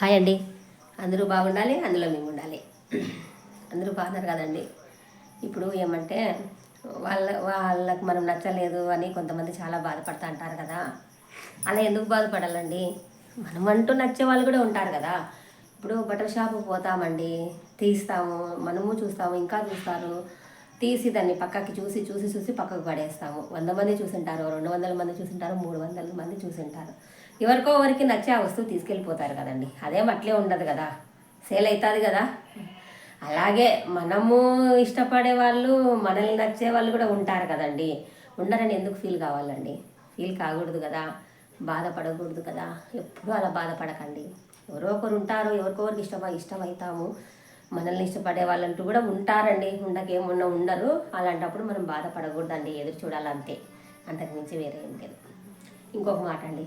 Hi అండి. అందరూ బాగుండాలి, అందులో మేము ఉండాలి. అందరూ బాగున్నారు కదండి. ఇప్పుడు ఏమంటే వాళ్ళకి మనం నచ్చలేదు అని కొంతమంది చాలా బాధపడుతూ అంటారు కదా. అలా ఎందుకు బాధపడాలండి? మనమంటూ నచ్చే వాళ్ళు కూడా ఉంటారు కదా. ఇప్పుడు బట్టల షాపుకి పోతామండి, తీస్తాము, మనము చూస్తాము, ఇంకా చూస్తారు. తీసి దాన్ని పక్కకి చూసి చూసి చూసి పక్కకు పడేస్తాము. 100 మంది చూసింటారు, 200 మంది చూసింటారు, 300 మంది చూసింటారు. ఎవరికో ఎవరికి నచ్చే ఆ వస్తువు తీసుకెళ్ళిపోతారు కదండి. అదేం అట్లే ఉండదు కదా, సేల్ అవుతుంది కదా. అలాగే మనము ఇష్టపడే వాళ్ళు, మనల్ని నచ్చే వాళ్ళు కూడా ఉంటారు కదండి. ఉండరని ఎందుకు ఫీల్ కావాలండి? ఫీల్ కాకూడదు కదా, బాధపడకూడదు కదా. ఎప్పుడూ అలా బాధపడకండి. ఎవరో ఒకరు ఉంటారు, ఎవరికొకరికి ఇష్టమవుతాము. మనల్ని ఇష్టపడే వాళ్ళంటూ కూడా ఉంటారండి, ఉండకేమున్నా ఉండరు. అలాంటప్పుడు మనం బాధపడకూడదండి, ఎదురు చూడాలంతే, అంతకుమించి వేరే ఏం లేదు. ఇంకొక మాట అండి,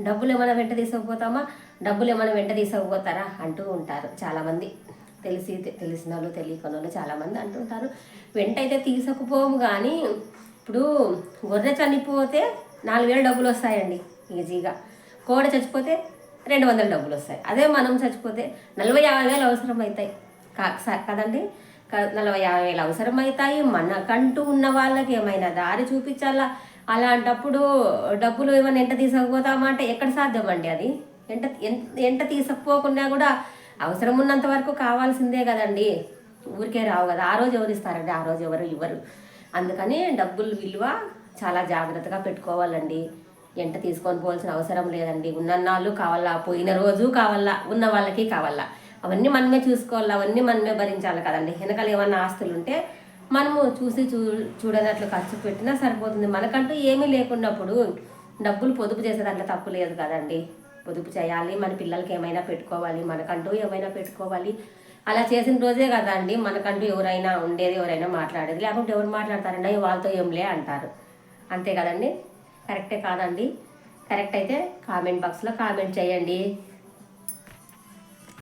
డబ్బులు ఏమైనా వెంట తీసుకుపోతామా, డబ్బులు ఏమైనా వెంట తీసుకుపోతారా అంటూ ఉంటారు చాలామంది. తెలిసిన వాళ్ళు, తెలియని వాళ్ళు చాలామంది అంటుంటారు. వెంట అయితే తీసుకుపోము, కానీ ఇప్పుడు గొర్రె చనిపోతే 4,000 డబ్బులు వస్తాయండి ఈజీగా. కోడి చచ్చిపోతే 200 డబ్బులు వస్తాయి. అదే మనం చచ్చిపోతే 40,000-50,000 అవసరం అవుతాయి కదండి. 40,000-50,000 అవసరం అవుతాయి. మనకంటూ ఉన్న వాళ్ళకి ఏమైనా దారి చూపించాలా. అలాంటప్పుడు డబ్బులు ఏమైనా ఎంట తీసుకుపోతామా అంటే ఎక్కడ సాధ్యం అండి అది? ఎంట తీసుకుపోకుండా కూడా అవసరం ఉన్నంత వరకు కావాల్సిందే కదండి. ఊరికే రావు కదా. ఆ రోజు ఎవరు ఇస్తారండి? ఆ రోజు ఎవరు ఇవ్వరు. అందుకని డబ్బులు విలువ చాలా జాగ్రత్తగా పెట్టుకోవాలండి. ఎంట తీసుకొని పోవాల్సిన అవసరం లేదండి. ఉన్నన్నాళ్ళు కావాలా, పోయిన రోజు కావాలా, ఉన్న వాళ్ళకి కావాలా, అవన్నీ మనమే చూసుకోవాలి, అవన్నీ మనమే భరించాలి కదండి. వెనకాల ఏమన్నా ఆస్తులు ఉంటే మనము చూసి చూడనట్లు ఖర్చు పెట్టినా సరిపోతుంది. మనకంటూ ఏమీ లేకున్నప్పుడు డబ్బులు పొదుపు చేసే దాంట్లో తప్పు లేదు కదండి. పొదుపు చేయాలి, మన పిల్లలకి ఏమైనా పెట్టుకోవాలి, మనకంటూ ఏమైనా పెట్టుకోవాలి. అలా చేసిన రోజే కదా అండి మనకంటూ ఎవరైనా ఉండేది, ఎవరైనా మాట్లాడేది. లేకుంటే ఎవరు మాట్లాడతారండి? వాళ్ళతో ఏంలే అంటారు. అంతే కదండి. కరెక్టే కాదండి? కరెక్ట్ అయితే కామెంట్ బాక్స్లో కామెంట్ చేయండి.